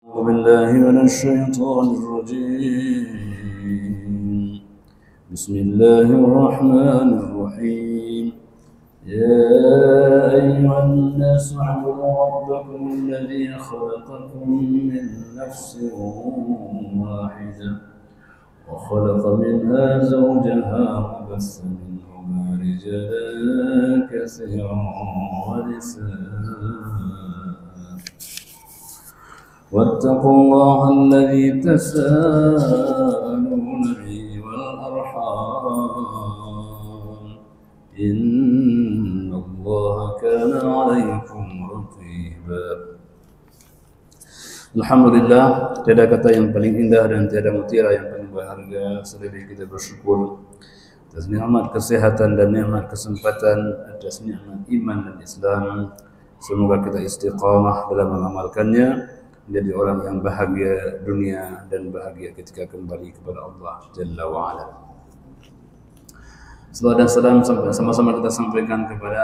أعوذ بالله من الشيطان الرجيم. بسم الله الرحمن الرحيم. يا أيها الناس اعبدوا ربكم الذي خلقكم من نفس واحدة وخلق منها زوجها وبث منهما رجالا كثيرا ونساء واتقوا الله الذي تساءلون به والأرحام إن الله كان عليكم رقيبا. Alhamdulillah, tiada kata yang paling indah dan tiada mutiara yang paling berharga selebih kita bersyukur atas nikmat kesehatan dan nikmat kesempatan, atas nikmat iman dan Islam. Semoga kita istiqamah dalam mengamalkannya, menjadi orang yang bahagia dunia dan bahagia ketika kembali kepada Allah Jalla wa'ala. Salawat dan salam sama-sama kita sampaikan kepada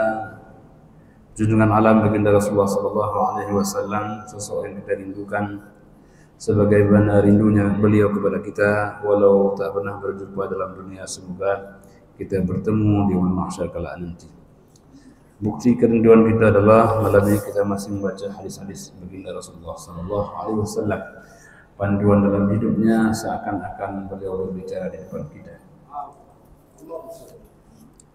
junjungan alam baginda Rasulullah sallallahu alaihi wasallam, sosok yang kita rindukan sebagaimana rindunya beliau kepada kita walau tak pernah berjumpa dalam dunia. Semoga kita bertemu di yaumul mahsyar kala nanti. Bukti kerinduan kita adalah malam ini kita masih membaca hadis-hadis baginda Rasulullah sallallahu alaihi wasallam. Panduan dalam hidupnya seakan-akan beliau berbicara di depan kita.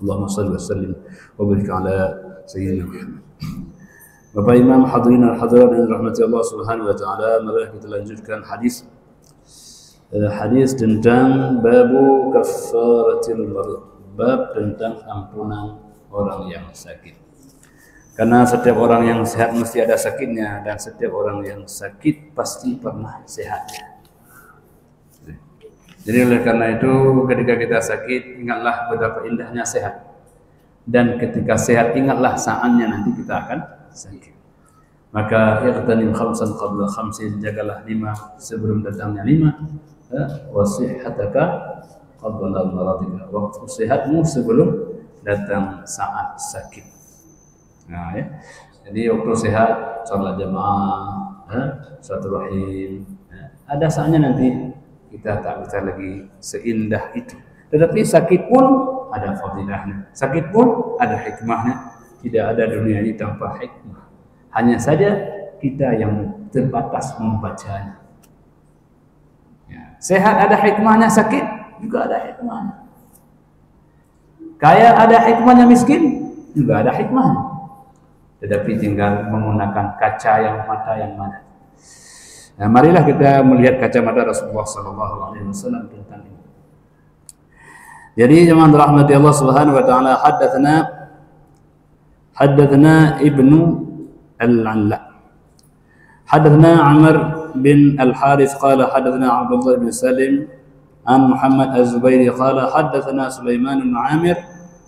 Allahumma shalli wa sallim wa barik ala sayyidina Muhammad. Bapak Imam, hadirin dan hadirat yang dirahmati Allah Subhanahu wa taala, mari kita lanjutkan hadis tentang babu kaffaratil marid, bab tentang ampunan orang yang sakit. Karena setiap orang yang sehat mesti ada sakitnya, dan setiap orang yang sakit pasti pernah sehatnya. Jadi oleh karena itu ketika kita sakit, ingatlah betapa indahnya sehat. Dan ketika sehat, ingatlah saatnya nanti kita akan sakit. Maka iqtanim khamsan qabla khamsin, jagalah 5 sebelum datangnya 5. Wasihhataka qabla maradika, waktu sehatmu sebelum datang saat sakit. Nah, ya. Jadi waktu sehat salat jamaah, silaturahim. Ada saatnya nanti kita tak bisa lagi seindah itu. Tetapi sakit pun ada fadilahnya, sakit pun ada hikmahnya. Tidak ada dunia ini tanpa hikmah. Hanya saja kita yang terbatas membacanya. Ya. Sehat ada hikmahnya, sakit juga ada hikmahnya. Kaya ada hikmahnya, miskin juga ada hikmahnya. Tetapi tinggal menggunakan mata yang mana. Nah, marilah kita melihat kacamata Rasulullah sallallahu alaihi wasallam tentang ini. Jadi jemaah rahmati Allah Subhanahu wa taala, haddatsana Ibnu Al-Alla. Haddatsana Amr bin Al-Harith qala haddatsana Abdullah bin Salim an Muhammad Az-Zubairi qala haddatsana Sulaiman bin Amir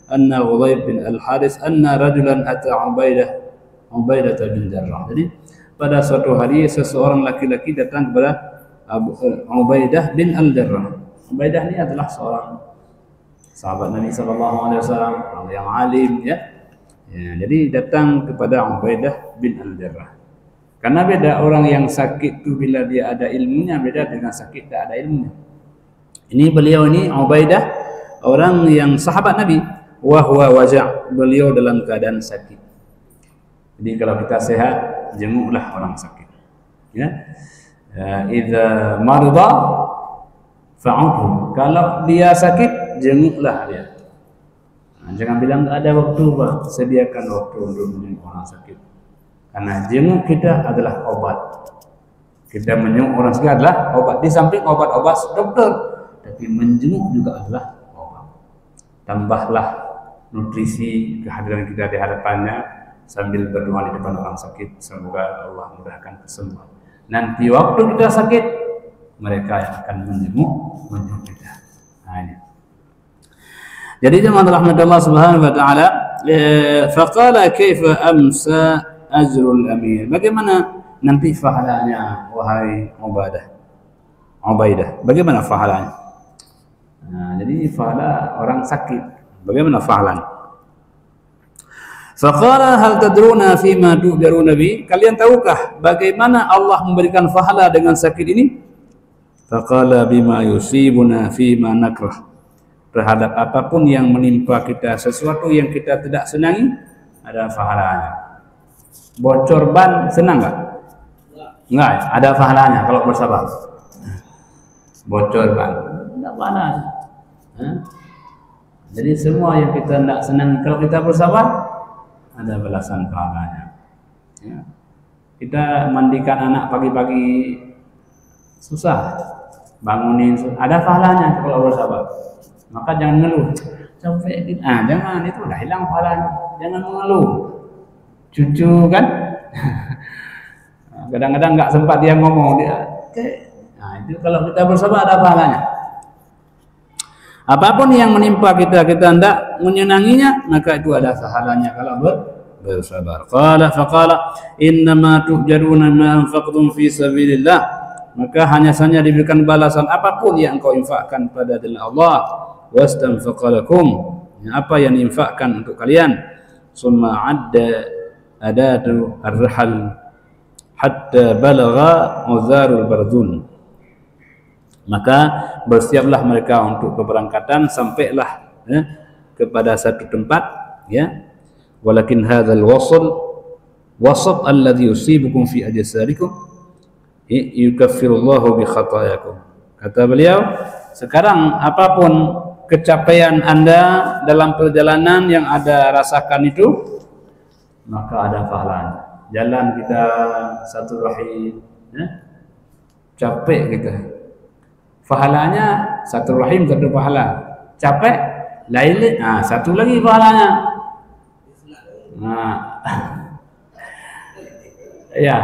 anna Ghudayb bin Al-Harith anna rajulan ata Ubaidah bin Jarrah. Jadi pada suatu hari seseorang laki-laki datang kepada Ubaidah bin Al-Jarrah. Ubaidah ini adalah seorang sahabat Nabi sallallahu alaihi wasallam, orang yang alim, ya. Jadi datang kepada Ubaidah bin Al-Jarrah. Karena beda orang yang sakit itu bila dia ada ilmunya, beda dengan sakit tak ada ilmunya. Ini beliau ini Ubaidah, orang yang sahabat Nabi, wa huwa waja', beliau dalam keadaan sakit. Jadi kalau kita sehat, jenguklah orang sakit. Ya. Idza marida fa'udhu. Kalau dia sakit, jenguklah dia. Nah, jangan bilang enggak ada waktu, Pak. Sediakan waktu untuk menjenguk orang sakit. Karena jenguk kita adalah obat. Kita menjenguk orang sakit adalah obat. Di samping obat-obat dokter, tapi menjenguk juga adalah obat. Tambahlah nutrisi kehadiran kita di hadapannya sambil berdoa di depan orang sakit. Semoga Allah mudahkan kesembuhan. Nanti waktu kita sakit, mereka yang akan menjenguk kita. Nah, ini. Jadi jemaah rahmatullah Subhanahu wa taala, faqala kaifa amsa ajrul amir. Bagaimana nanti pahalanya wahai Ubaidah? Bagaimana pahalanya? Nah, jadi pahala orang sakit, bagaimana pahalanya? Faqala hal tadruna fima tu'jaruna bi? Kalian tahukah bagaimana Allah memberikan pahala dengan sakit ini? Faqala bima yusibuna fima nakrah. Terhadap apapun yang menimpa kita, sesuatu yang kita tidak senangi, ada pahalanya. Bocor ban senang enggak? Enggak, ada pahalanya kalau bersabar. Bocor ban, enggak panas. Jadi semua yang kita tidak senang kalau kita bersabar, ada balasan pahalanya. Ya. Kita mandikan anak pagi-pagi susah, bangunin ada pahalanya kalau bersabar. Maka jangan ngeluh, capek gitu. Jangan, itu udah hilang pahalanya. Jangan mengeluh. Cucu kan, kadang-kadang nggak sempat dia ngomong dia. Itu kalau kita bersabar ada pahalanya. Apapun yang menimpa kita, kita hendak menyenanginya, maka itu ada pahalanya kalau bersabar. Faqala innama tu'jaruna ma anfaqtum fi sabilillah. Maka hanya saja diberikan balasan apapun yang engkau infakkan pada jalan Allah. Wastanfaqalakum, apa yang diinfakkan untuk kalian. Summa adatu ar-rahal hatta balagha uzarul bardun. Maka bersiaplah mereka untuk keberangkatan, sampailah kepada satu tempat, ya. Walakin hadzal wasat alladhi yusibukum fi ajsadikum yukaffirullahu bi khatayakum. Kata beliau, sekarang apapun kecapaian Anda dalam perjalanan yang Anda rasakan itu, maka ada pahalanya. Jalan kita satu rahim, capek kita, pahalanya satu rahim satu pahala. Capek lain, satu lagi pahalanya. Ya,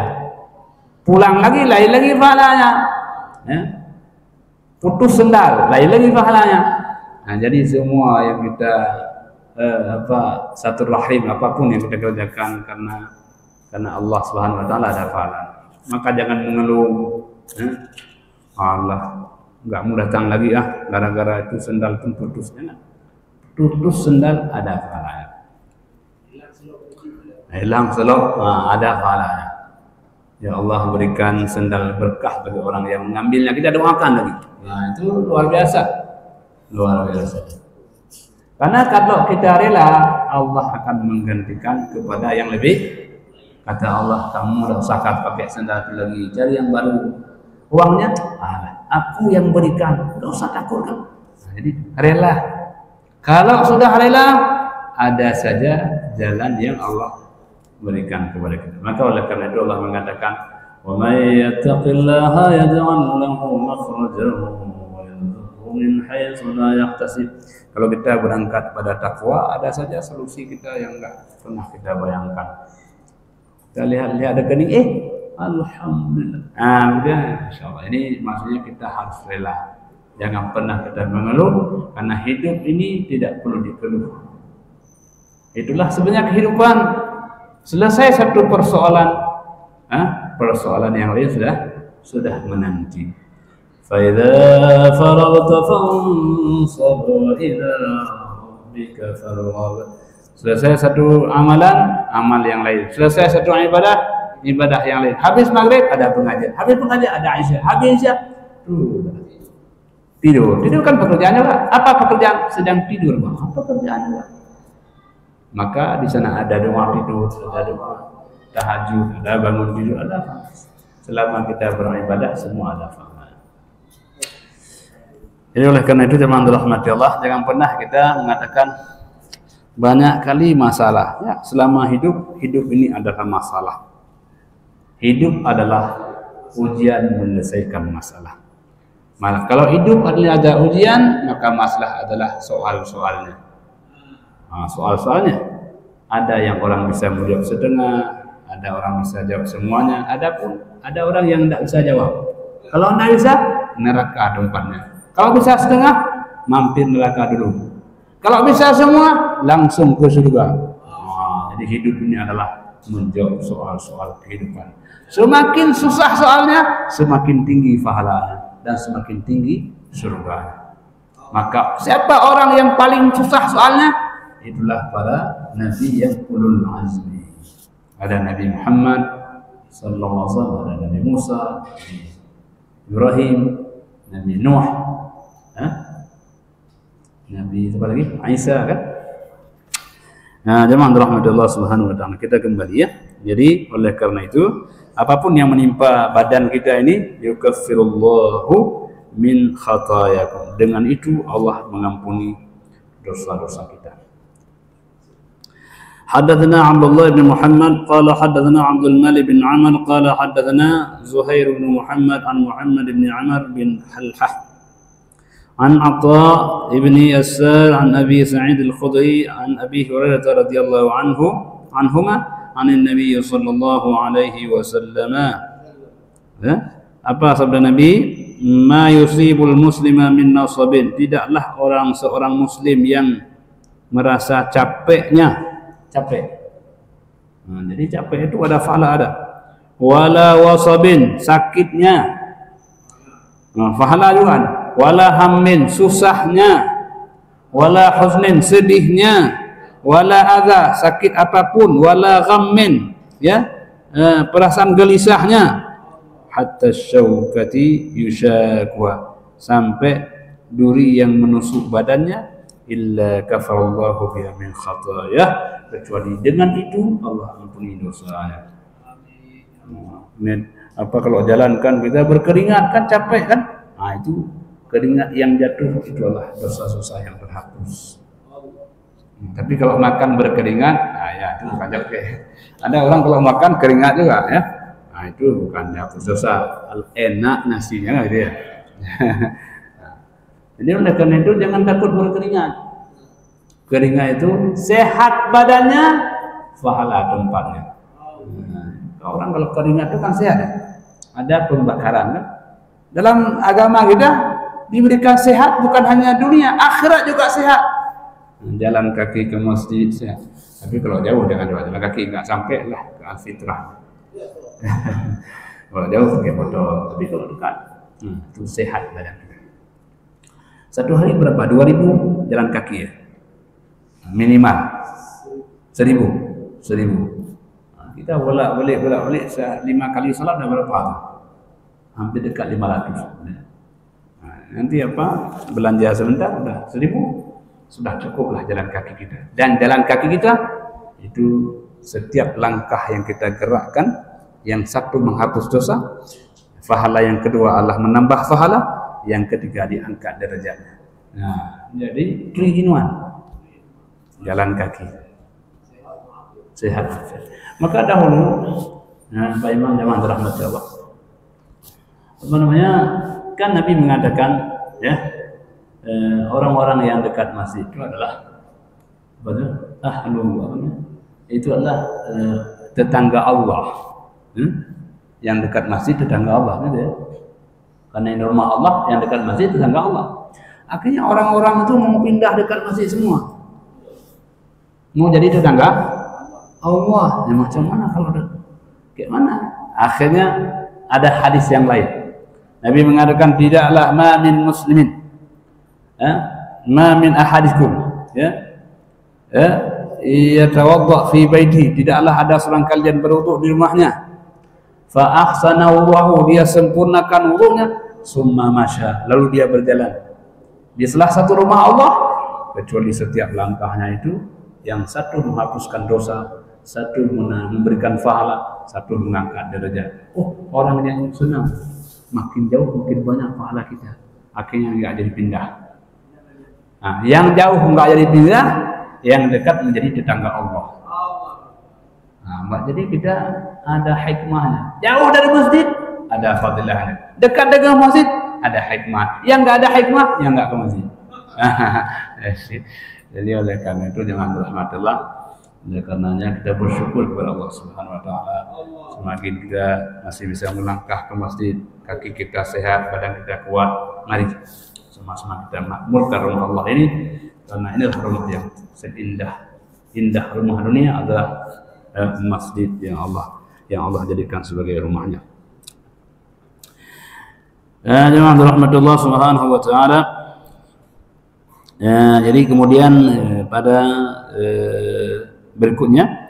pulang lagi lain lagi pahalanya. Putus sendal lain lagi pahalanya. Jadi semua yang kita satu rahim, apapun yang kita kerjakan karena Allah Subhanahu wa taala ada pahala. Maka jangan mengeluh. Allah enggak mau datang lagi gara-gara itu sendal itu putus. Putus sendal ada pahalanya. Hilang selop ada pahalanya. Ya Allah berikan sendal berkah bagi orang yang mengambilnya. Kita doakan lagi. Itu luar biasa. Luar biasa. Karena kalau kita rela, Allah akan menggantikan kepada yang lebih. Kata Allah, kamu tidak usah pakai sendal itu lagi, cari yang baru. Uangnya, aku yang berikan, tidak usah takut kan. Jadi rela. Kalau sudah rela, ada saja jalan yang Allah berikan kepada kita. Maka oleh karena itu Allah mengatakan, wa may yattaqillaha yaj'al lahu makhrajan wa yarzuqhu min haitsu la yahtasib. Kalau kita berangkat pada takwa, ada saja solusi kita yang enggak pernah kita bayangkan. Kita lihat ada kening, alhamdulillah. Udah, insyaallah. Ini maksudnya kita harus rela. Jangan pernah kita mengeluh, karena hidup ini tidak perlu dikeluh. Itulah sebenarnya kehidupan. Selesai satu persoalan, persoalan yang lain sudah menanti. Fa idza faragta fansab ila rabbika farghab. Selesai satu amalan, amal yang lain. Selesai satu ibadah, ibadah yang lain. Habis maghrib ada pengajian, habis pengajian ada isya, habis isya tidur. Tidur kan pekerjaannya, Pak. Apa pekerjaan? Sedang tidur, Pak. Apa pekerjaannya, Pak? Maka di sana ada doa tidur, ada doa tahajud, ada bangun tidur, ada apa? Selama kita beribadah semua ada pahala. Jadi oleh karena itu jemaah dirahmati Allah, jangan pernah kita mengatakan banyak kali masalah. Ya, selama hidup ini adalah masalah. Hidup adalah ujian menyelesaikan masalah. Malah kalau hidup adalah ada ujian, maka masalah adalah soal-soalnya. Soal-soalnya ada yang orang bisa menjawab setengah, ada orang bisa jawab semuanya, ada orang yang tidak bisa jawab. Kalau tidak bisa, neraka tempatnya. Kalau bisa setengah, mampir neraka dulu. Kalau bisa semua, langsung ke surga. Jadi hidup ini adalah menjawab soal-soal kehidupan. Semakin susah soalnya, semakin tinggi pahalanya dan semakin tinggi surga. Maka siapa orang yang paling susah soalnya? itulah para nabi yang ulul azmi. Ada Nabi Muhammad sallallahu alaihi wasallam, ada Nabi Musa, Nabi Ibrahim, Nabi Nuh, Nabi apa lagi? Isa kan? Nah, jemaah rahmatullah Allah Subhanahu wa taala, kita kembali ya. Jadi oleh karena itu, apapun yang menimpa badan kita ini, yukaffirullahu min khatayakum. Dengan itu Allah mengampuni dosa-dosa kita. Haddatsana Abdullah bin Muhammad qala haddatsana Abdul Malik bin Amr qala haddatsana Zuhair bin Muhammad an Muhammad bin Amr bin Halhah عن عطاء بن يسار عن أبي سعيد الخدري عن أبي هريرة رضي الله عنهما عن النبي صلى الله عليه وسلم. Apa sabda Nabi? Ma yusibul muslima min nasabin. Tidaklah seorang muslim yang merasa capeknya, capek. Nah, jadi capek itu ada fahala ada. Wala wasabin, sakitnya. Nah, fahala juga. Wala hammin, susahnya, wala huznin, sedihnya, wala adha, sakit apapun, wala ghammin, ya, perasaan gelisahnya, hatta syaukati yushakwa, sampai duri yang menusuk badannya, illa kafarallahu biha min khatayah, kecuali dengan itu Allah ampuni dosanya. Apa kalau jalankan kita berkeringat kan capek kan? Nah itu keringat yang jatuh itu adalah dosa-dosa yang terhapus. Tapi kalau makan berkeringat, nah ya itu bukan capek. Ada orang kalau makan keringat juga ya, nah itu bukan hapus dosa. Enak nasinya gitu ya. Jadi oleh karena itu jangan takut berkeringat. Keringat itu sehat badannya, pahala tempatnya. Nah, orang kalau keringat itu kan sehat, ada pembakaran kan. Dalam agama kita diberikan sehat bukan hanya dunia, akhirat juga sehat. Jalan kaki ke masjid sehat. Tapi kalau jauh jangan jalan kaki, enggak sampai lah ke Al-Fitrah. Kalau jauh pakai motor, tapi kalau dekat itu sehat badan kita. Satu hari berapa? 2000 jalan kaki ya. Minimal 1000. Kita bolak-balik 5 kali salat dah berapa? Hampir dekat 500. Nanti apa, belanja sebentar udah 1000, sudah cukuplah jalan kaki kita. Dan jalan kaki kita itu setiap langkah yang kita gerakkan, yang satu menghapus dosa, pahala yang kedua Allah menambah pahala, yang ketiga diangkat derajatnya. Nah, jadi 3-in-1 jalan kaki sehat. Maka dahulu, Pak Imam jamaah dirahmati Allah, apa namanya? Kan Nabi mengatakan ya, orang-orang yang dekat masjid itu adalah itu adalah tetangga Allah. Yang dekat masjid tetangga Allah gitu ya. Karena ini rumah Allah, yang dekat masjid tetangga Allah. Akhirnya orang-orang itu mau pindah dekat masjid semua. Mau jadi tetangga Allah. Ya, macam mana kalau kayak mana? Akhirnya ada hadis yang lain. Nabi mengatakan tidaklah ma min muslimin, ma min ahadikum, yatawadda fi baiti, tidaklah ada seorang kalian berwudu di rumahnya, fa ahsana wudu'ahu, dia sempurnakan wudunya, summa masya, lalu dia berjalan di salah satu rumah Allah, kecuali setiap langkahnya itu yang satu menghapuskan dosa, satu memberikan pahala, satu mengangkat derajat. Oh, orang yang senang, makin jauh makin banyak pahala kita, akhirnya enggak jadi pindah. Nah, yang jauh enggak jadi pindah, yang dekat menjadi tetangga Allah. Nah, jadi kita ada hikmahnya. Jauh dari masjid ada fadilahnya, dekat dengan masjid ada hikmah. Yang enggak ada hikmah, yang enggak ke masjid. Jadi oleh karena itu jangan berahmatullah. Oleh karenanya kita bersyukur kepada Allah Subhanahu wa taala. Semakin kita masih bisa melangkah ke masjid, kaki kita sehat, badan kita kuat, mari sama-sama kita makmurkan rumah Allah ini, karena ini adalah rumah yang indah rumah dunia adalah masjid yang Allah jadikan sebagai rumahnya. Jemaah rahmatullah Subhanahu wa taala, Jadi kemudian pada berikutnya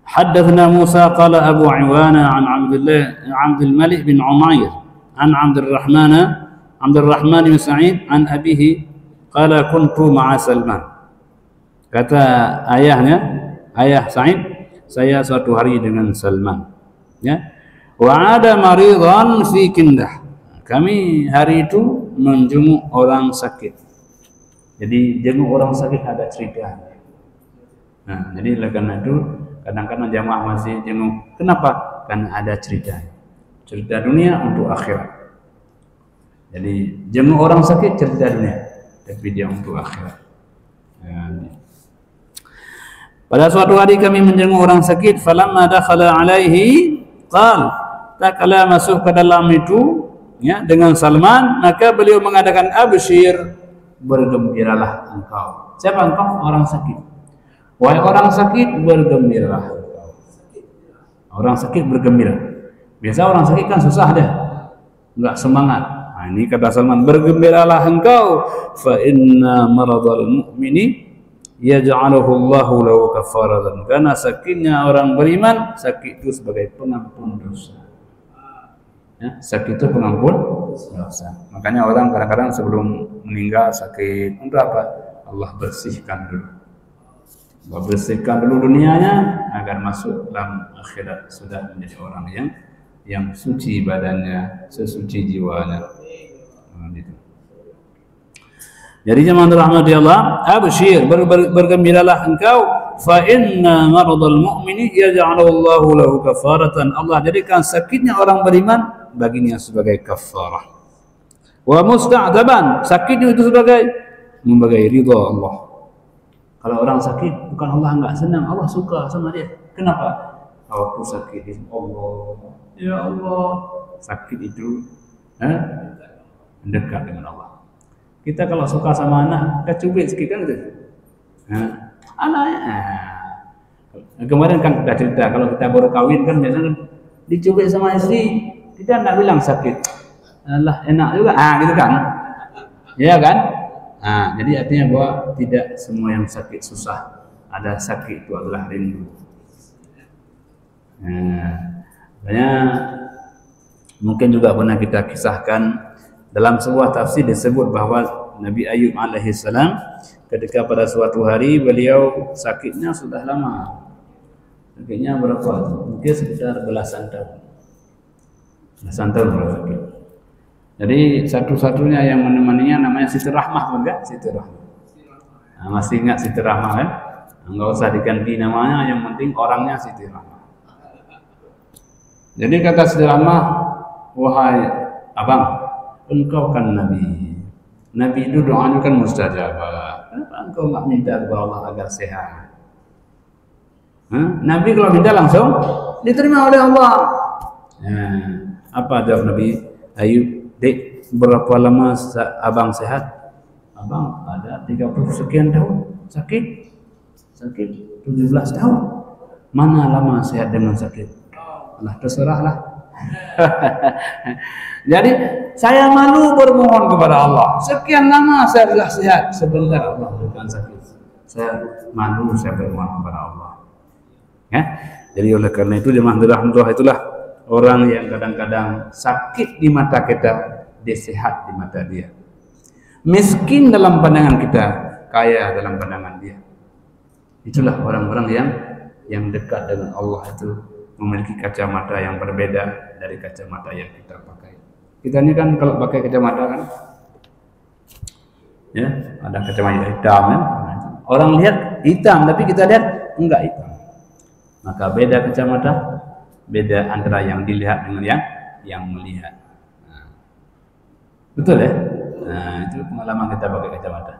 حدثنا موسى قال أبو عوانة عن عبد الملك بن عمير عن عبد الرحمن بن سعيد عن أبيه قال كنت مع سلمان. Kata ayahnya, ayah Sa'id, saya suatu hari dengan Salman. Ya. Wa ada maridan fi Kindah. Kami hari itu menjenguk orang sakit. Jadi jenguk orang sakit ada cerita. Nah, jadi oleh karena itu kadang-kadang jamaah masih jenguk. Kenapa? Karena ada cerita. Cerita dunia untuk akhirat. Jadi jenguk orang sakit cerita dunia, tapi dia untuk akhirat. Ya. Pada suatu hari kami menjenguk orang sakit, falamma dakhala alaihi qal, tak kala masuk ke dalam itu ya dengan Salman, maka beliau mengatakan absyir, bergembiralah engkau. Siapa engkau? Orang sakit. Wahai orang sakit, bergembiralah. Orang sakit bergembira. Biasa orang sakit kan susah dah, enggak semangat. Nah, ini kata Salman, bergembiralah engkau, fa inna maradal mu'mini yaj'aluhu Allahu lahu kafaratan. Karena sakitnya orang beriman, sakit itu sebagai pengampun dosa. Ya, sakit itu pengampun dosa. Makanya orang kadang-kadang sebelum meninggal sakit, untuk apa? Allah bersihkan dulu. Bersihkan dulu dunianya agar masuk dalam akhirat sudah menjadi orang yang suci badannya, sesuci jiwanya. Gitu. Jadi jemaah rahmati Allah, absyir, bergembiralah engkau, fa inna maradal mu'mini yaj'aluhu Allahu lahu kafaratan. Allah jadikan sakitnya orang beriman baginya sebagai kafarah. Wa musta'daban, sakitnya itu sebagai ridha Allah. Kalau orang sakit, bukan Allah enggak senang, Allah suka sama dia. Kenapa? Kalau aku sakit, Allah, ya Allah, sakit itu mendekat dengan Allah. Kita kalau suka sama anak, kita cubit sedikit kan gitu. Anaknya. Kemarin kan kita cerita, kalau kita baru kawin kan biasanya dicubit sama istri, kita enggak bilang sakit. Allah enak juga, gitu kan? Iya kan? Nah, jadi artinya bahwa tidak semua yang sakit susah. Ada sakit itu adalah rindu. Mungkin juga pernah kita kisahkan dalam sebuah tafsir disebut bahwa Nabi Ayub alaihissalam ketika pada suatu hari beliau sakitnya sudah lama. Sakitnya berapa? Mungkin sekitar belasan tahun. Belasan tahun beliau sakit. Jadi satu-satunya yang menemaninya namanya Siti Rahmah, enggak? Siti Rahmah. Nah, masih ingat Siti Rahmah kan? Enggak usah diganti namanya, yang penting orangnya Siti Rahmah. Jadi kata Siti Rahmah, wahai abang, engkau kan Nabi. Nabi itu doanya kan mustajabah. Kenapa engkau enggak minta kepada Allah agar sehat? Nabi kalau minta langsung diterima oleh Allah. Apa jawab Nabi Ayub? Dek, berapa lama abang sehat? Abang ada 30 sekian tahun sakit 17 tahun. Mana lama sehat dengan sakit? Allah terserahlah. Jadi saya malu bermohon kepada Allah. Sekian lama saya sudah sehat, sebentar Allah berikan sakit. Saya malu saya bermohon kepada Allah. Ya. Jadi oleh karena itu jemaah rahmatullah, itulah orang yang kadang-kadang sakit di mata kita, dia sehat di mata dia. Miskin dalam pandangan kita, kaya dalam pandangan dia. Itulah orang-orang yang dekat dengan Allah itu memiliki kacamata yang berbeda dari kacamata yang kita pakai. Kita ini kan kalau pakai kacamata kan, ya ada kacamata hitam ya. Orang lihat hitam, tapi kita lihat enggak hitam. Maka beda kacamata, beda antara yang dilihat dengan yang melihat. Betul ya? Nah, itu pengalaman kita pakai kacamata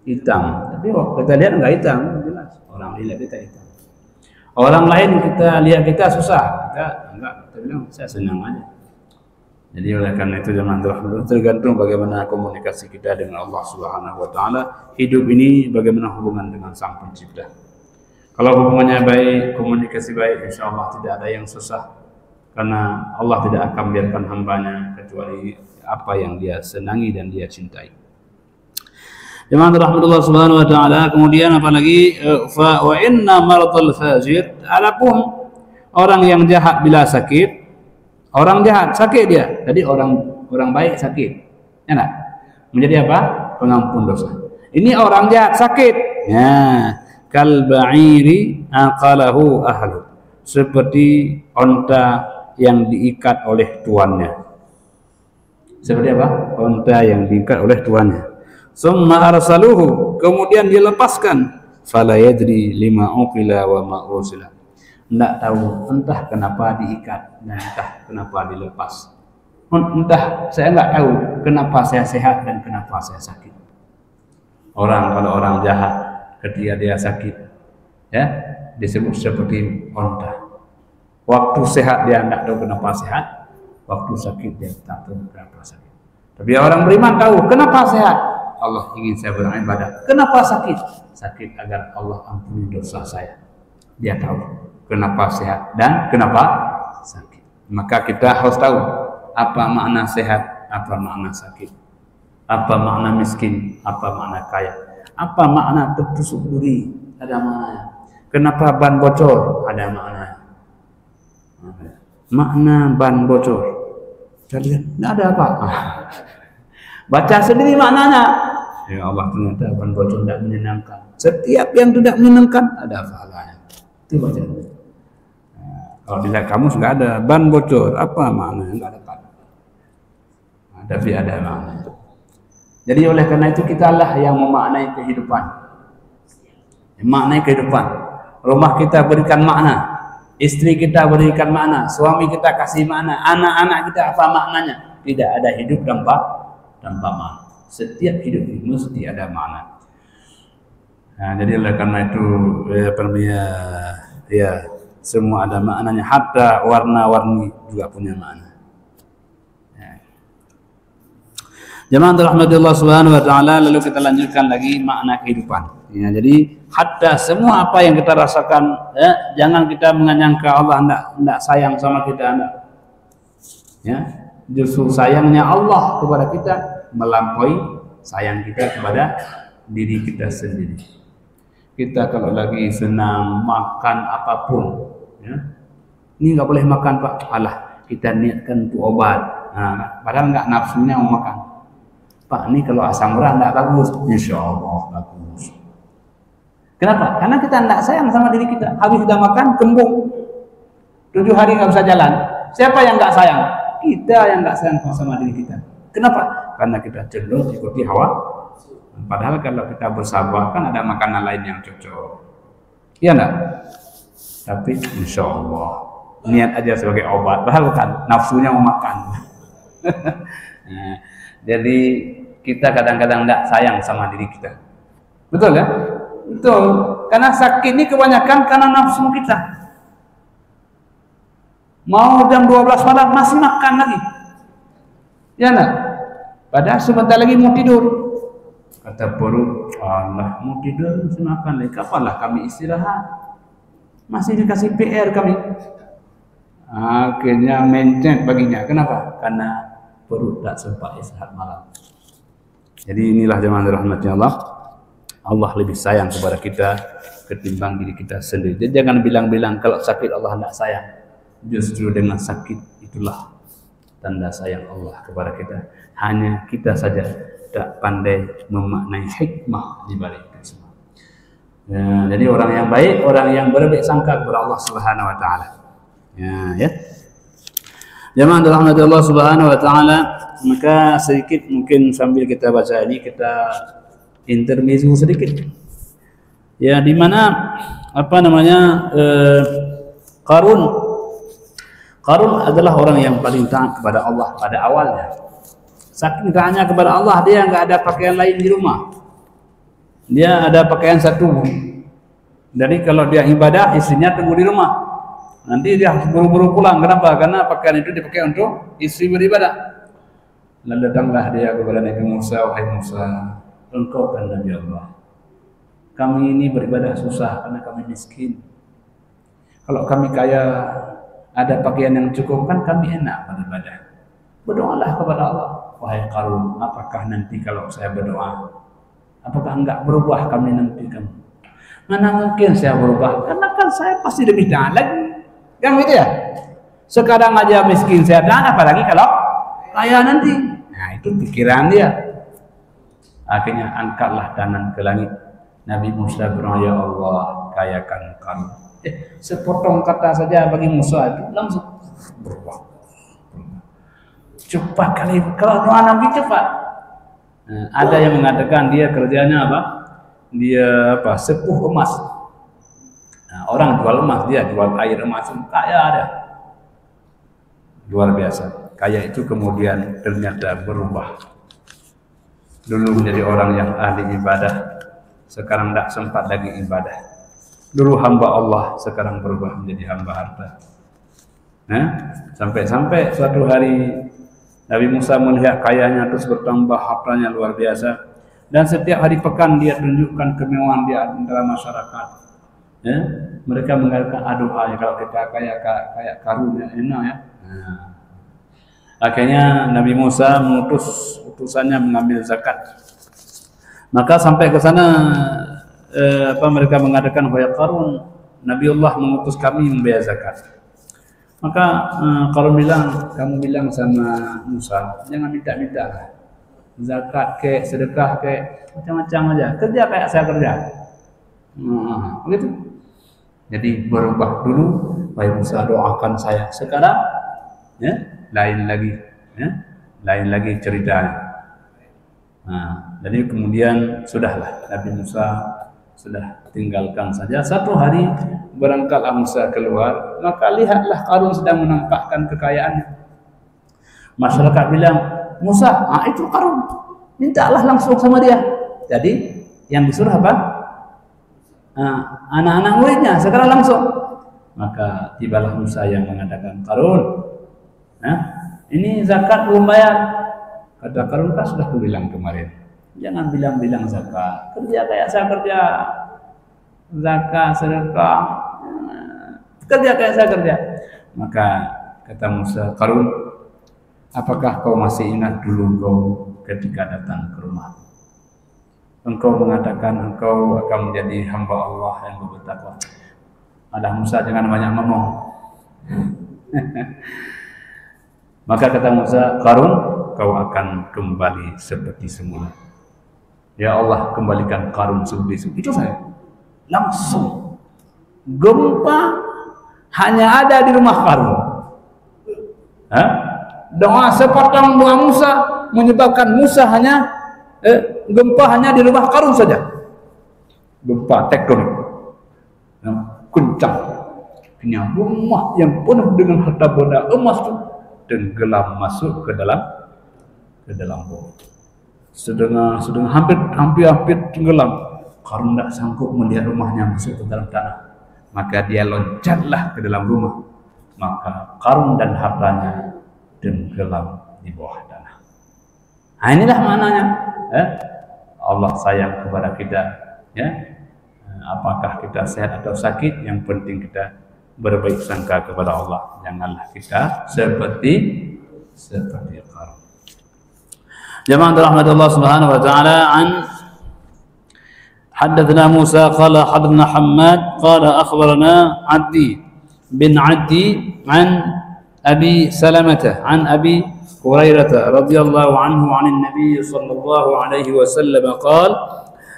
hitam, tapi kita lihat enggak hitam, jelas. Orang lihat kita hitam. Orang lain kita lihat kita susah, kita enggak, kita bilang saya senang aja. Jadi oleh karena itu jemaah tergantung bagaimana komunikasi kita dengan Allah Subhanahu wa taala. Hidup ini bagaimana hubungan dengan Sang Pencipta. Kalau hubungannya baik, komunikasi baik, insya Allah tidak ada yang susah. Karena Allah tidak akan biarkan hambanya kecuali apa yang dia senangi dan dia cintai. Jemaah rahmatullah subhanahu wa ta'ala. Kemudian apalagi fa wa inna maradul fajir, adapun orang yang jahat bila sakit, orang jahat sakit dia. Jadi orang baik sakit. Ya enggak? Menjadi apa? Pengampun dosa. Ini orang jahat sakit. Ya, kal ba'iri aqalahu ahlu. Seperti onta yang diikat oleh tuannya. Seperti apa? Onta yang diikat oleh tuannya. Summa arsaluhu, kemudian dilepaskan. Fala yadri lima uqila wa ma ursila. Tidak tahu entah kenapa diikat dan entah kenapa dilepas. Entah, saya enggak tahu kenapa saya sehat dan kenapa saya sakit. Kalau orang jahat ketika dia sakit, ya disebut seperti onta. Waktu sehat dia tidak tahu kenapa sehat, waktu sakit dia tak tahu kenapa sakit. Tapi orang beriman tahu kenapa sehat. Allah ingin saya beribadah. Kenapa sakit? Sakit agar Allah ampuni dosa saya. Dia tahu kenapa sehat dan kenapa sakit. Maka kita harus tahu apa makna sehat, apa makna sakit, apa makna miskin, apa makna kaya, apa makna tertusuk duri, ada maknanya. Kenapa ban bocor, ada maknanya. Makna ban bocor, kalian tidak ada apa? Baca sendiri maknanya. Ya Allah, ternyata ban bocor tidak menyenangkan. Setiap yang tidak menyenangkan ada pahalanya. Itu baca. Kalau dilihat kamus nggak ada ban bocor, apa maknanya? Nggak ada pada. Tapi ada makna. Jadi oleh karena itu kita lah yang memaknai kehidupan. Maknai kehidupan. Rumah kita berikan makna, istri kita berikan makna, suami kita kasih makna, anak-anak kita apa maknanya? Tidak ada hidup tanpa makna. Setiap hidup mesti ada makna. Nah, jadi oleh karena itu ya semua ada maknanya, hatta warna-warni juga punya makna. Ya. Jemaah rahmatullah subhanahu wa ta'ala, lalu kita lanjutkan lagi makna kehidupan. Ya, jadi hatta semua apa yang kita rasakan, ya, jangan kita menyangka Allah tidak sayang sama kita, enggak. Ya, justru sayangnya Allah kepada kita melampaui sayang kita kepada diri kita sendiri. Kita kalau lagi senang makan apapun, ya, ini nggak boleh makan Pak, alah kita niatkan untuk obat, nah, padahal nggak nafsunya mau makan. Pak, ini kalau asam urat nggak bagus, insya Allah bagus. Kenapa? Karena kita nggak sayang sama diri kita. Habis kita makan kembung, 7 hari nggak bisa jalan. Siapa yang nggak sayang? Kita yang nggak sayang sama diri kita. Kenapa? Karena kita cenderung ikuti hawa. Padahal kalau kita bersabar kan ada makanan lain yang cocok. Iya enggak? Tapi insya Allah niat aja sebagai obat. Padahal bukan nafsunya mau makan. Nah, jadi kita kadang-kadang tidak sayang sama diri kita. Betul ya? Betul. Karena sakit ini kebanyakan karena nafsu kita. Mau jam 12 malam masih makan lagi. Ya enggak? Padahal sebentar lagi mau tidur. Kata perut, Allah mau tidur masih makan lagi. Kapanlah kami istirahat? Masih dikasih PR kami. Akhirnya mencet baginya. Kenapa? Karena perut tak sempat istirahat malam. Jadi inilah jemaah rahmatnya Allah. Allah lebih sayang kepada kita ketimbang diri kita sendiri. Jadi jangan bilang-bilang kalau sakit Allah tidak sayang. Justru dengan sakit itulah tanda sayang Allah kepada kita. Hanya kita saja tak pandai memaknai hikmah di balik itu semua. Ya, jadi orang yang baik, orang yang berbaik sangka kepada Allah Subhanahu wa taala. Ya. Jemaah rahmatullah Allah Subhanahu wa taala, maka sedikit mungkin sambil kita baca ini kita intermezzo sedikit. Ya, di mana Qarun adalah orang yang paling taat kepada Allah pada awalnya. Saking taatnya kepada Allah, dia nggak ada pakaian lain di rumah. Dia ada pakaian satu. Jadi kalau dia ibadah, istrinya tunggu di rumah. Nanti dia buru-buru pulang. Kenapa? Karena pakaian itu dipakai untuk istri beribadah. Lalu datanglah dia kepada Nabi Musa, wahai Musa, engkau kan Nabi Allah. Kami ini beribadah susah karena kami miskin. Kalau kami kaya, ada pakaian yang cukup, kan kami enak beribadah. Berdoalah kepada Allah. Wahai Qarun, apakah nanti kalau saya berdoa Apakah enggak berubah kami nanti kamu? Mana mungkin saya berubah? Karena kan saya pasti lebih taat lagi. Kan gitu ya? Sekarang aja miskin saya taat, apalagi kalau kaya nanti. Nah itu pikiran dia. Akhirnya angkatlah tangan ke langit. Nabi Musa berdoa, ya Allah kayakan kami. Sepotong kata saja bagi Musa itu langsung berubah. Cepat kali, kalau doa Nabi cepat. Nah, ada yang mengatakan dia kerjanya apa? Dia apa? Sepuh emas. Nah, orang jual emas, dia jual air emas, kaya ada. Luar biasa. Kaya itu kemudian ternyata berubah. Dulu menjadi orang yang ahli ibadah, sekarang tidak sempat lagi ibadah. Dulu hamba Allah, sekarang berubah menjadi hamba harta. Nah, sampai-sampai suatu hari Nabi Musa melihat kayanya terus bertambah, hartanya luar biasa, dan setiap hari pekan dia tunjukkan kemewahan dia antara masyarakat. Ya, mereka mengatakan aduh kalau kita kayak karunya enak ya. Nah, akhirnya Nabi Musa mengutus utusannya mengambil zakat. Maka sampai ke sana mereka mengatakan wahai Qarun, Nabiullah mengutus kami membayar zakat. Maka kalau kamu bilang sama Musa, jangan minta-minta zakat ke, sedekah ke, macam-macam aja, kerja kayak saya kerja. Begitu. Jadi berubah dulu, wahai Musa doakan saya. Sekarang, ya, lain lagi ceritanya. Nah, jadi kemudian sudahlah Nabi Musa sudah tinggalkan saja. Satu hari berangkatlah Musa keluar, maka lihatlah Qarun sedang menampakkan kekayaannya. Masyarakat bilang, Musa, itu Qarun, mintalah langsung sama dia. Jadi yang disuruh apa? Anak-anak muridnya sekarang langsung. Maka tibalah Musa yang mengatakan, Qarun, ini zakat belum bayar. Kata Qarun, kan sudah kubilang kemarin, jangan bilang-bilang zakat, kerja kayak saya kerja. Zakat, sedekah, kerja kayak saya kerja. Maka kata Musa, Qarun, apakah kau masih ingat dulu kau ketika datang ke rumah? Engkau mengatakan engkau akan menjadi hamba Allah yang bertakwa. Ada Musa, jangan banyak ngomong. Maka kata Musa, Qarun, kau akan kembali seperti semula. Ya Allah, kembalikan Qarun seperti semula. Itu saya. Langsung gempa hanya ada di rumah Qarun. Doa sepotong doa Musa menyebabkan Musa gempa hanya di rumah Qarun saja. Gempa tektonik kencang. Punya rumah yang penuh dengan harta benda emas itu tenggelam masuk ke dalam bumi. Sedang hampir tenggelam. Qarun tidak sanggup melihat rumahnya masuk ke dalam tanah, maka dia loncatlah ke dalam rumah. Maka Qarun dan hartanya tenggelam di bawah tanah. Inilah maknanya. Allah sayang kepada kita. Ya, apakah kita sehat atau sakit, yang penting kita berbaik sangka kepada Allah. Janganlah kita seperti Qarun. Jamaah rahmat Allah Subhanahu wa taala. حدثنا موسى قال حدثنا حماد قال أخبرنا عدي بن عدي عن أبي سلمة عن أبي هريرة رضي الله عنه عن النبي صلى الله عليه وسلم قال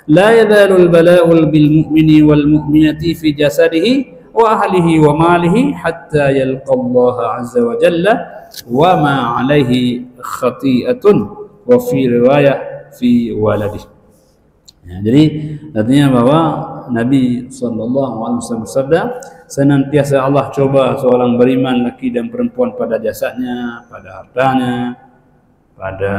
لا يزال البلاء بالمؤمن والمؤمنة في جسده وأهله وماله حتى يلقى الله عز وجل وما عليه خطيئة وفي رواية في ولده. Ya, jadi artinya bahwa Nabi SAW bersabda, senantiasa Allah coba seorang beriman laki dan perempuan pada jasadnya, pada hartanya, pada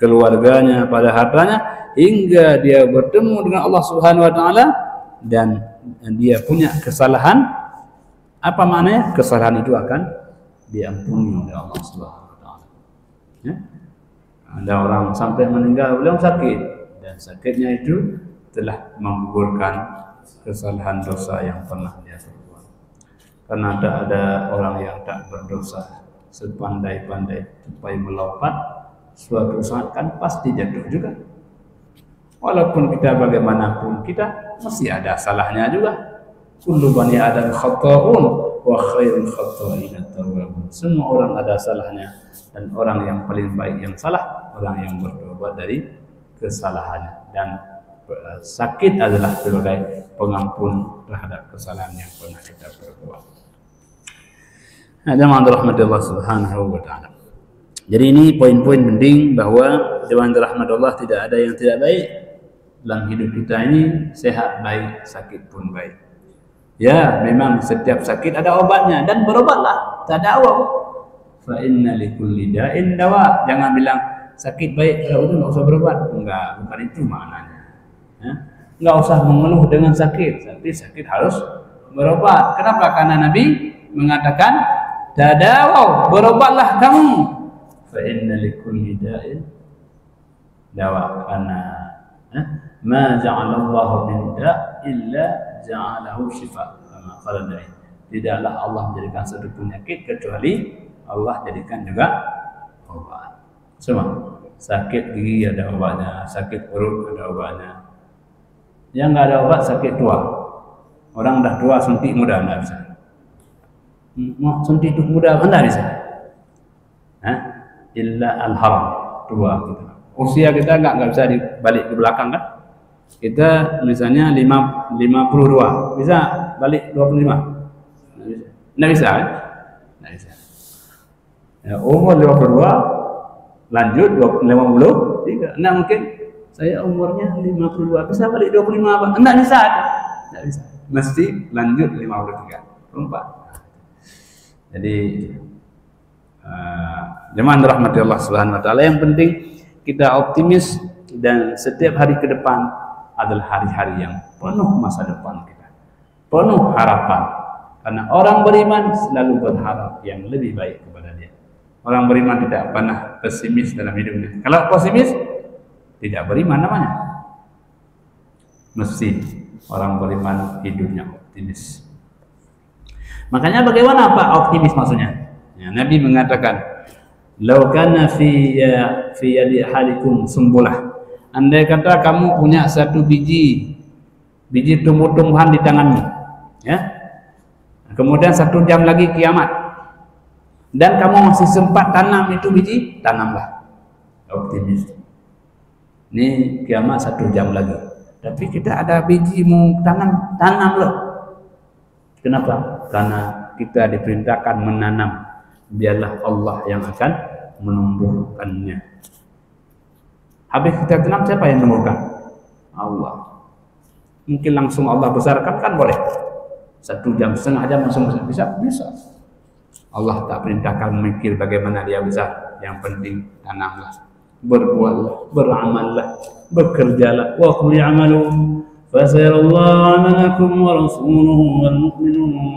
keluarganya, pada hartanya, hingga dia bertemu dengan Allah Subhanahu wa taala dan dia punya kesalahan. Apa maknanya? Kesalahan itu akan diampuni oleh Allah Subhanahu wa taala. Ya? Ada orang sampai meninggal belum sakit, dan sakitnya itu telah menggugurkan kesalahan dosa yang pernah dia perbuat. Karena ada orang yang tak berdosa, sepandai-pandai tupai melompat, suatu saat kan pasti jatuh juga. Walaupun kita bagaimanapun, kita mesti ada salahnya juga. Kullu bani Adam khata'un wa khairul khata'in at-tawwabun. Semua orang ada salahnya, dan orang yang paling baik yang salah orang yang bertobat dari kesalahannya, dan sakit adalah sebagai pengampun terhadap kesalahan yang pernah kita perbuat. Jemaah rahmat Allah Subhanahu wa taala. Jadi ini poin-poin penting bahwa jemaah rahmat Allah tidak ada yang tidak baik dalam hidup kita ini, sehat baik, sakit pun baik. Ya, memang setiap sakit ada obatnya, dan berobatlah, tadawaw. Fa inna likulli da'in dawa. Jangan bilang sakit baik kalau itu enggak usah berobat. Enggak, bukan itu maknanya. Ya? Enggak usah mengeluh dengan sakit, tapi sakit harus berobat. Kenapa? Karena Nabi mengatakan tadawaw, berobatlah kamu. Fa inna likulli da'in dawa. Karena ma ja'alallahu min da' illa ja'alahu shifa. Kama qala Nabi. Tidaklah Allah menjadikan satu penyakit kecuali Allah jadikan juga obat. Semua sakit gigi ada obatnya, sakit perut ada obatnya. Yang enggak ada obat sakit tua. Orang dah tua suntik muda enggak bisa. Mau suntik muda enggak bisa. Illa al-haram, tua kita. Usia kita enggak bisa dibalik ke belakang kan? Kita misalnya 52, bisa balik 25? Nggak bisa kan? Nggak bisa. Ya, umur 52, lanjut 53. Nah mungkin saya umurnya 52, bisa balik 25 apa? Nggak bisa. Nggak bisa. Mesti lanjut 53, 54. Jadi jemaah dirahmati Allah Subhanahu wa taala, yang penting kita optimis, dan setiap hari ke depan adalah hari-hari yang penuh masa depan kita, penuh harapan. Karena orang beriman selalu berharap yang lebih baik kepada dia. Orang beriman tidak pernah pesimis dalam hidupnya. Kalau pesimis, tidak beriman namanya. Mesti orang beriman hidupnya optimis. Makanya bagaimana Pak optimis maksudnya? Ya, Nabi mengatakan, "Lau kana fi yadi ahadikum sumbulah." Andai kata kamu punya satu biji tumbuh-tumbuhan di tanganmu, ya. Kemudian 1 jam lagi kiamat, dan kamu masih sempat tanam itu biji, tanamlah. Optimis. Ini kiamat 1 jam lagi, tapi kita ada biji mau tanamlah. Kenapa? Karena kita diperintahkan menanam. Biarlah Allah yang akan menumbuhkannya. Habis kita tanam, siapa yang menumbuhkan? Allah. Mungkin langsung Allah besarkan kan boleh. 1 jam, setengah jam langsung bisa. Allah tak perintahkan memikir bagaimana dia besar. Yang penting tanamlah, berbuatlah, beramallah, bekerjalah. Wa qul i'malu fasayarallahu 'amalakum wa rasuluhu wal mu'minun.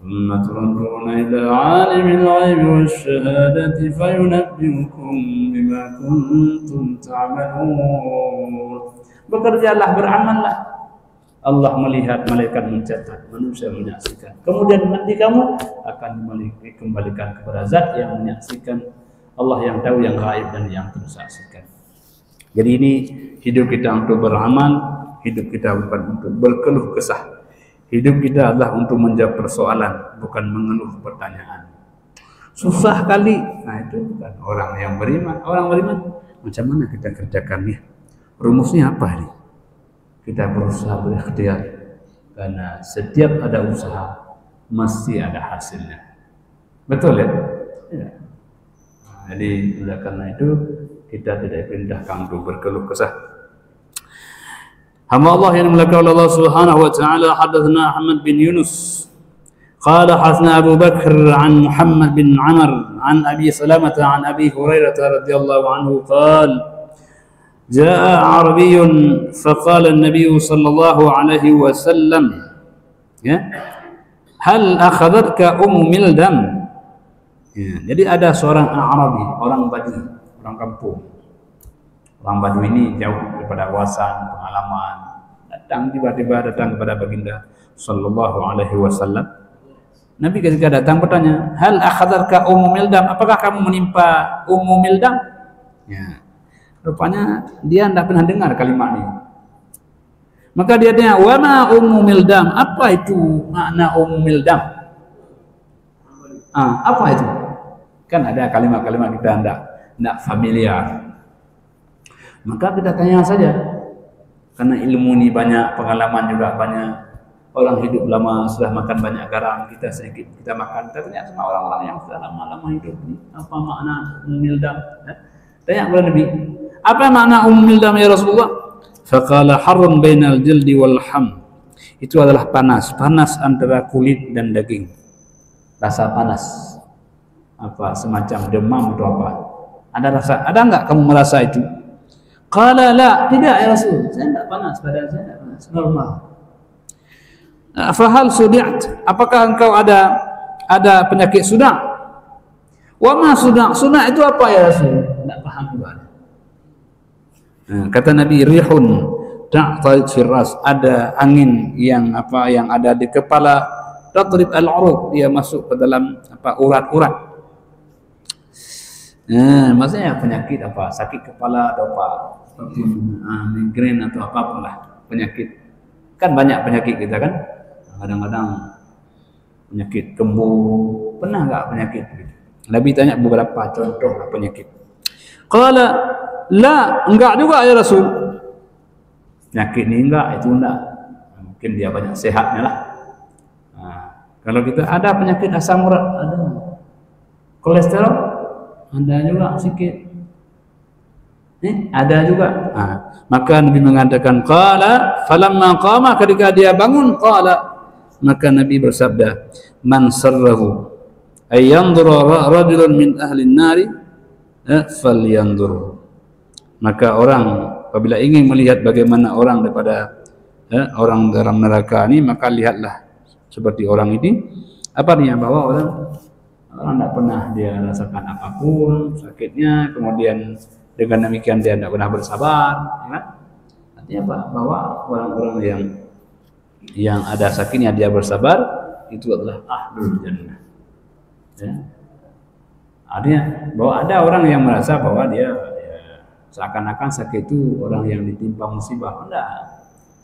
ثم تردون إلى عالم الغيب والشهادة فينبئكم بما كنتم تعملون. Bekerjalah, beramallah. Allah melihat, malaikat mencatat, manusia menyaksikan. Kemudian nanti kamu akan dikembalikan kepada Zat yang menyaksikan, Allah yang tahu yang gaib dan yang tersaksikan. Jadi ini hidup kita untuk beramal, hidup kita bukan untuk berkeluh kesah. Hidup kita adalah untuk menjawab persoalan, bukan mengeluh pertanyaan. Susah kali. Nah itu bukan orang yang beriman. Orang beriman, macam mana kita kerjakannya? Rumusnya apa ini? Kita berusaha berikhtiar. Karena setiap ada usaha, mesti ada hasilnya. Betul ya? Ya. Jadi oleh karena itu, kita tidak diperintahkan untuk berkeluh kesah. Hamba Allah yang dimuliakan oleh Allah Subhanahu wa taala, hadatsana Ahmad bin Yunus qala hadatsana Abu Bakar an Muhammad bin Amr an Abi Salamah an Abi Hurairah radhiyallahu anhu qala jaa Arabiyyun faqala an-nabiy sallallahu alaihi wasallam ya hal akhadhatka Mildam. Ya, jadi ada seorang Arabi, orang Badui, orang kampung. Orang Badui ini jauh daripada wawasan, pengalaman, tiba-tiba datang kepada baginda sallallahu alaihi wasallam. Nabi ketika datang bertanya, "Hal akhadharka Mildam?" Apakah kamu menimpa Mildam? Ya. Rupanya dia tidak pernah dengar kalimat ini. Maka dia tanya, wa ma ummu mildam? Apa itu makna ummu mildam? Apa itu? Kan ada kalimat-kalimat kita tidak familiar. Maka kita tanya saja. Karena ilmu ini banyak, pengalaman juga banyak. Orang hidup lama sudah makan banyak garam, kita sedikit kita makan. Kita tanya sama orang-orang yang sudah lama-lama hidup ini, apa makna mildam? Tanya kepada Nabi, apa makna mildam ya Rasulullah? Faqala harrun bainal jildi wal ham. Itu adalah panas antara kulit dan daging. Rasa panas. Apa semacam demam atau apa? Ada enggak kamu merasa itu? Qala la, tidak ya Rasul. Saya tidak panas, badan saya tidak panas, normal. Fahal sudi'at? Apakah engkau ada penyakit sudak? Wa ma sudak? Sudak itu apa ya Rasul? Tidak paham juga. Kata Nabi, rihun ta'ta'id firras, ada angin yang ada di kepala, tatrib al-uruq, dia masuk ke dalam urat-urat. Maksudnya penyakit apa? Sakit kepala atau apa? Migrain atau apapun lah penyakit. Kan banyak penyakit kita kan? Kadang-kadang penyakit kembuh. Pernah enggak penyakit? Nabi tanya beberapa contoh penyakit. Qala la, enggak juga ya Rasul. Penyakit ini enggak, itu enggak. Mungkin dia banyak sehatnya lah. Kalau kita ada penyakit asam urat, ada. Kolesterol, ada juga sedikit. Ada juga. Maka Nabi mengatakan qala falamma qama, ketika dia bangun, qala, maka Nabi bersabda, man sarrahu ay yanzura rajulun min ahli an-nari falyanzur. Maka orang apabila ingin melihat bagaimana orang daripada orang dalam neraka ini, maka lihatlah seperti orang ini. Apa dia bahwa orang tidak pernah dia rasakan apapun sakitnya, kemudian dengan demikian dia tidak pernah bersabar, ya? Artinya apa? Bahwa orang-orang yang ada sakitnya dia bersabar, itu adalah ahlul jannah. Ya? Artinya bahwa ada orang yang merasa bahwa dia seakan-akan sakit itu orang yang ditimpa musibah. Tidak,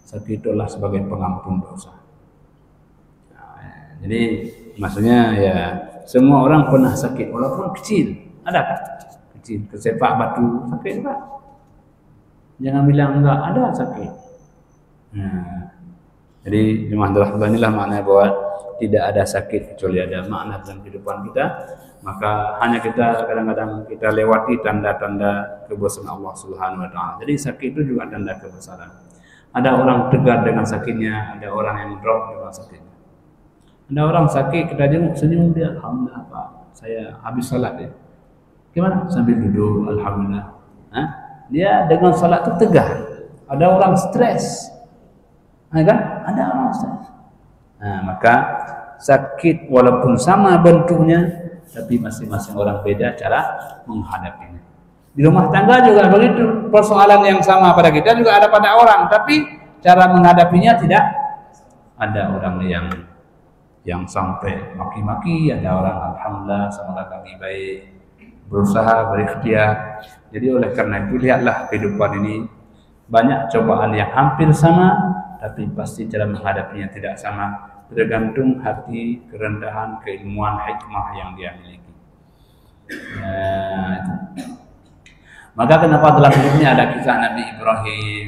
sakit itu adalah sebagai pengampun dosa. Jadi maksudnya ya semua orang pernah sakit, walaupun kecil. Ada kan? Kecil, kesepak batu, sakit kan? Jangan bilang enggak, ada sakit. Jadi jemaah inilah makna bahwa tidak ada sakit kecuali ada makna dalam kehidupan kita. Maka hanya kita kadang-kadang kita lewati tanda-tanda kebesaran Allah Subhanahu wa taala. Jadi sakit itu juga tanda kebesaran. Ada orang tegar dengan sakitnya, ada orang yang drop dengan sakitnya. Ada orang sakit, kita jenguk senyum dia, alhamdulillah Pak, saya habis salat ya. Gimana? Sambil duduk, alhamdulillah. Dia dengan salat itu tegar. Ada orang stres, kan? Ada orang stres. Maka sakit walaupun sama bentuknya, tapi masing-masing orang beda cara menghadapinya. Di rumah tangga juga begitu, persoalan yang sama pada kita juga ada pada orang, tapi cara menghadapinya tidak. Ada orang yang sampai maki-maki, ada orang alhamdulillah semoga kami baik, berusaha berikhtiar. Jadi oleh karena itu lihatlah kehidupan ini banyak cobaan yang hampir sama, tapi pasti cara menghadapinya tidak sama, tergantung hati, kerendahan, keilmuan, hikmah yang dia miliki. Maka kenapa dalam hidupnya ada kisah Nabi Ibrahim?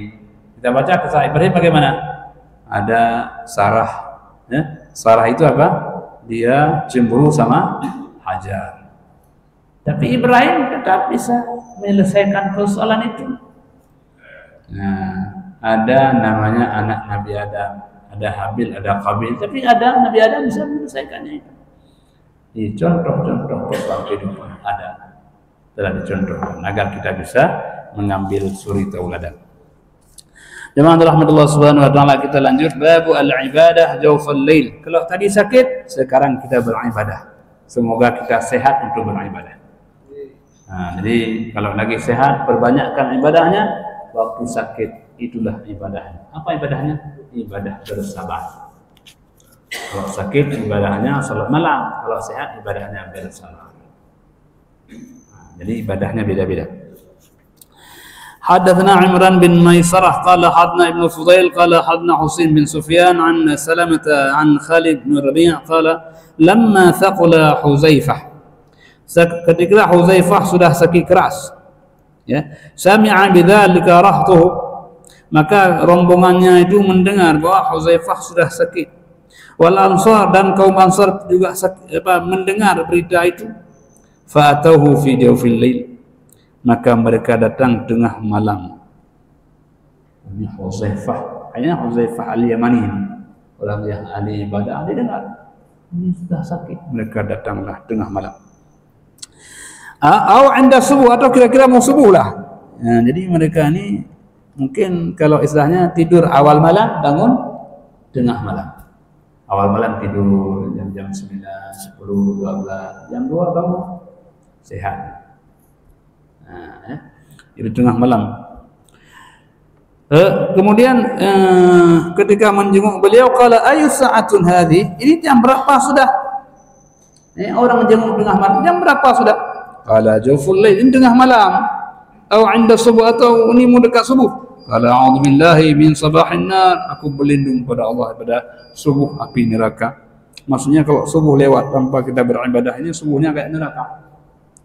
Kita baca kisah Ibrahim bagaimana? Ada Sarah. Sarah itu apa? Dia cemburu sama Hajar. Tapi Ibrahim tetap bisa menyelesaikan persoalan itu. Ada namanya anak Nabi Adam, ada Habil, ada Qabil, tapi ada Nabi Adam bisa menyelesaikannya itu. Di contoh-contoh persoalan kehidupan ada, telah dicontohkan agar kita bisa mengambil suri tauladan. Jemaah rahmatullah subhanahu wa ta'ala, kita lanjut babu al-ibadah jawfal lail. Kalau tadi sakit, sekarang kita beribadah. Semoga kita sehat untuk beribadah. Jadi kalau lagi sehat, perbanyakkan ibadahnya. Waktu sakit, itulah ibadahnya. Apa ibadahnya? Ibadah bersabar. Kalau sakit, ibadahnya salat malam. Kalau sehat, ibadahnya bersabar. Jadi ibadahnya beda-beda. حدثنا عمران بن ميسرة قال حدثنا ابن فضيل قال حدثنا حسين بن سفيان عن سلمة عن خالد بن ربيع قال لما ثقل حذيفة ketika Huzaifah sudah sakit keras, ya, sami'a bidzalika rahtuhu, maka rombongannya itu mendengar bahwa Huzaifah sudah sakit. Wal ansar, dan kaum Ansar juga mendengar berita itu. Fa'atauhu fi jawfil lail, maka mereka datang tengah malam. Ini Huzaifah, kayaknya Huzaifah al-Yamani ini, orang yang ahli ibadah, dia dengar ini sudah sakit, mereka datanglah tengah malam. Atau anda subuh, atau kira-kira mau subuh lah. Nah, jadi mereka ini mungkin kalau istilahnya tidur awal malam, bangun tengah malam. Awal malam tidur jam 9, 10, 12, jam 2 bangun sehat. Nah, ya. Itu tengah malam. Kemudian ketika menjenguk beliau, qala ayu sa'atun hadhi, ini jam berapa sudah? Orang menjenguk tengah malam, jam berapa sudah? Qala jawful lail, ini tengah malam. Atau anda subuh, atau ini mau dekat subuh. Qala a'udzubillahi min sabahin nar, aku berlindung pada Allah pada subuh api neraka. Maksudnya kalau subuh lewat tanpa kita beribadah, ini subuhnya kayak neraka.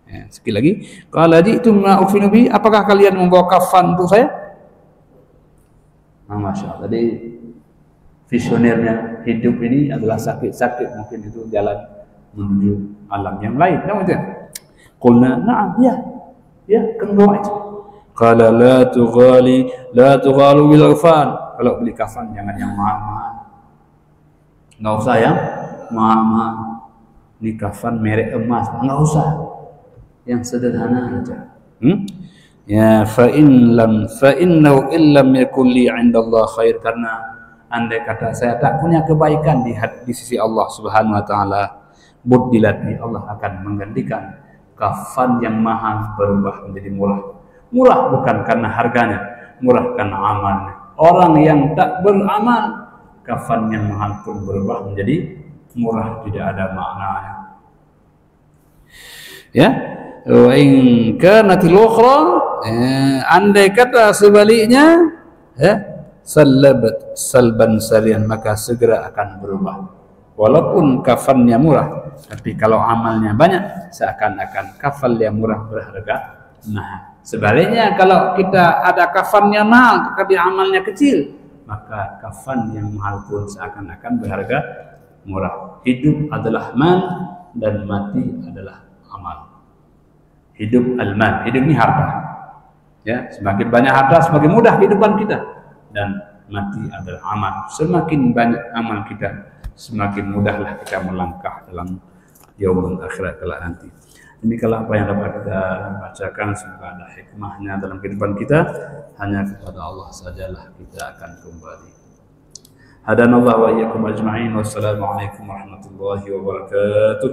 Ya, sekali lagi, qala ji'tum ma ufinu bi, apakah kalian membawa kafan untuk saya? Masya Allah. Jadi visionernya hidup ini adalah sakit-sakit, mungkin itu jalan menuju alam yang lain. Kemudian qulna na'am, ya kan bawa itu. Qala la tughalu bil kafan, kalau beli kafan jangan yang mahal-mahal, enggak usah yang mahal-mahal. Ini kafan merek emas, enggak usah, yang sederhana aja. Ya, fa innahu illam yakul li 'indallah khair, karena andai kata saya tak punya kebaikan di sisi Allah Subhanahu wa taala, buddilat, Allah akan menggantikan kafan yang mahal berubah menjadi murah. Murah bukan karena harganya, murah karena amalnya. Orang yang tak beramal, kafan yang mahal pun berubah menjadi murah, tidak ada maknanya. Ya, wa in kanatil ukhra, andai kata sebaliknya, ya, salban salian, maka segera akan berubah. Walaupun kafannya murah, tapi kalau amalnya banyak, seakan-akan kafan yang murah berharga. Nah, sebaliknya kalau kita ada kafannya mahal tapi amalnya kecil, maka kafan yang mahal pun seakan-akan berharga murah. Hidup adalah mal dan mati adalah amal. Hidup al-mal, hidup ini harta. Ya, semakin banyak harta semakin mudah kehidupan kita, dan mati adalah amal. Semakin banyak amal kita, semakin mudahlah kita melangkah dalam yaumul akhirat kelak nanti. Demikianlah apa yang dapat kita bacakan, semoga ada hikmahnya dalam kehidupan kita. Hanya kepada Allah sajalah kita akan kembali. Hadanallahu wa iyyakum ajma'in. Wassalamualaikum warahmatullahi wabarakatuh.